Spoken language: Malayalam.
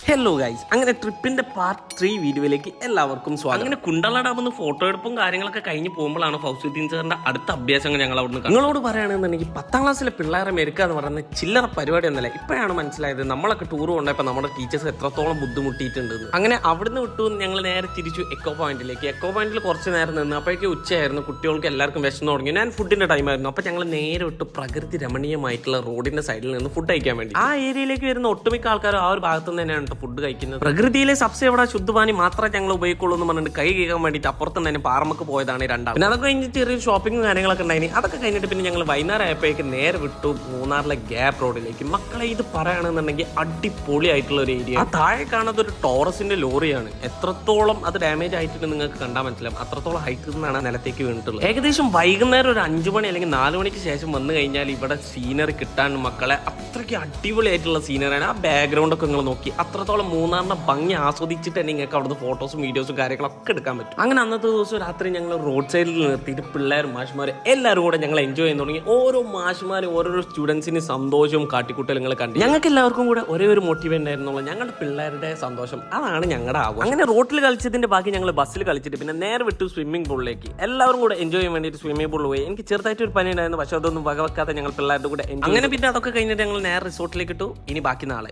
ഹലോ ഗൈസ്, അങ്ങനെ ട്രിപ്പിന്റെ പാർട്ട് 3 വീഡിയോയിലേക്ക് എല്ലാവർക്കും സ്വാഗതം. അങ്ങനെ കുണ്ടള ഡാമിന്ന് ഫോട്ടോ എടുപ്പും കാര്യങ്ങളൊക്കെ കഴിഞ്ഞ് പോകുമ്പോഴാണ് ഫൗസുദ്ദീൻ സാറിന്റെ അടുത്ത അഭ്യാസങ്ങൾ ഞങ്ങൾ അവിടുന്ന് നിങ്ങളോട് പറയുകയാണെന്നുണ്ടെങ്കിൽ 10ാം ക്ലാസ്സിലെ പിള്ളേരെ മെരുക്കുക എന്ന് പറയുന്നത് ചില്ലറ പരിപാടി ഒന്നല്ല. ഇപ്പോഴാണ് മനസ്സിലായത് നമ്മളൊക്കെ ടൂർ കൊണ്ടപ്പോൾ നമ്മുടെ ടീച്ചേഴ്സ് എത്രത്തോളം ബുദ്ധിമുട്ടിയിട്ടുണ്ട്. അങ്ങനെ അവിടുന്ന് വിട്ടു ഞങ്ങൾ നേരെ തിരിച്ചു എക്കോ പോയിന്റിലേക്ക്. എക്കോ പോയിന്റിൽ കുറച്ച് നേരം നിന്ന് അപ്പോഴേക്കും ഉച്ചയായിരുന്നു. കുട്ടികൾക്ക് എല്ലാവർക്കും വിശന്ന് തുടങ്ങി. ഞാൻ ഫുഡിന്റെ ടൈമായിരുന്നു. അപ്പോൾ ഞങ്ങൾ നേരെ വിട്ട് പ്രകൃതി രമണീയമായിട്ടുള്ള റോഡിന്റെ സൈഡിൽ നിന്ന് ഫുഡ് കഴിക്കാൻ വേണ്ടി ആ ഏരിയയിലേക്ക് വരുന്ന ഒട്ടുമിക്ക ആൾക്കാർ ആ ഒരു ഭാഗത്ത് നിന്ന് തന്നെയാണ് ഫുഡ് കഴിക്കുന്നത്. പ്രകൃതിയിലെ സബ്സെ എവിടെ ശുദ്ധപാനി മാത്രമേ ഞങ്ങൾ ഉപയോഗിക്കുള്ളൂ എന്ന് പറഞ്ഞിട്ട് കൈ കഴുകാൻ വേണ്ടിയിട്ട് അപ്പുറത്ത് തന്നെ പാറമക്ക് പോയതാണ് രണ്ടാം. പിന്നെ അതൊക്കെ കഴിഞ്ഞിട്ട് ചെറിയ ഷോപ്പിംഗും കാര്യങ്ങളൊക്കെ ഉണ്ടായി. അതൊക്കെ കഴിഞ്ഞിട്ട് പിന്നെ ഞങ്ങൾ വൈകുന്നേരം ആയപ്പോഴേക്ക് നേരെ വിട്ടു മൂന്നാറിലെ ഗ്യാപ്പ് റോഡിലേക്ക്. മക്കളെ ഇത് പറയുകയാണെന്നുണ്ടെങ്കിൽ അടിപൊളിയായിട്ടുള്ള ഒരു ഏരിയ. ആ താഴെ കാണുന്നത് ഒരു ടോറസിന്റെ ലോറിയാണ്. എത്രത്തോളം അത് ഡാമേജ് ആയിട്ട് നിങ്ങൾക്ക് കണ്ടാൽ മനസ്സിലാവും. അത്രത്തോളം ഹൈറ്റിൽ നിന്നാണ് നിലത്തേക്ക് വീണിട്ടുള്ളത്. ഏകദേശം വൈകുന്നേരം ഒരു 5 മണി അല്ലെങ്കിൽ 4 മണിക്ക് ശേഷം വന്നു കഴിഞ്ഞാൽ ഇവിടെ സീനറി കിട്ടാൻ മക്കളെ അത്രയ്ക്ക് അടിപൊളിയായിട്ടുള്ള സീനറിയാണ്. ആ ബാക്ക്ഗ്രൗണ്ട് ഒക്കെ നിങ്ങൾ നോക്കി അത്രത്തോളം മൂന്നാറിന്റെ ഭംഗി ആസ്വദിച്ചിട്ട് തന്നെ നിങ്ങൾക്ക് അവിടുത്തെ ഫോട്ടോസും വീഡിയോസും കാര്യങ്ങളൊക്കെ എടുക്കാൻ പറ്റും. അങ്ങനെ അന്നത്തെ ദിവസം രാത്രി ഞങ്ങൾ റോഡ് സൈഡിൽ നിർത്തിയിട്ട് പിള്ളേരും മാഷ്മാരും എല്ലാവരും കൂടെ ഞങ്ങൾ എൻജോയ് ചെയ്യാൻ തുടങ്ങി. ഓരോ മാഷ്മാരും ഓരോരോ സ്റ്റുഡൻസിന് സന്തോഷവും കാട്ടിക്കൂട്ടലുകൾ കണ്ടു. ഞങ്ങൾക്ക് എല്ലാവർക്കും കൂടെ ഒരേ ഒരു മോട്ടീവേറ്റ് ആയിരുന്നുള്ളൂ, ഞങ്ങളുടെ പിള്ളേരുടെ സന്തോഷം. അതാണ് ഞങ്ങളുടെ ആഘോഷം. അങ്ങനെ റോഡിൽ കളിച്ചതിന്റെ ബാക്കി ഞങ്ങൾ ബസ്സിൽ കളിച്ചിട്ട് പിന്നെ നേരെ വിട്ടു സ്വിമ്മിംഗ് പൂളിലേക്ക്. എല്ലാവരും കൂടെ എൻജോയ് ചെയ്യാൻ വേണ്ടിയിട്ട് സ്വിമ്മിംഗ് പൂളിൽ പോയി. എനിക്ക് ചെറുതായിട്ട് ഒരു പനി ഉണ്ടായിരുന്നു, പക്ഷെ അതൊന്നും വകവെക്കാതെ ഞങ്ങൾ പിള്ളേരുടെ കൂടെ അങ്ങനെ പിന്നെ അതൊക്കെ കഴിഞ്ഞിട്ട് ഞങ്ങൾ നേരെ റിസോർട്ടിലേക്ക് ഇട്ടു. ഇനി ബാക്കി നാളെ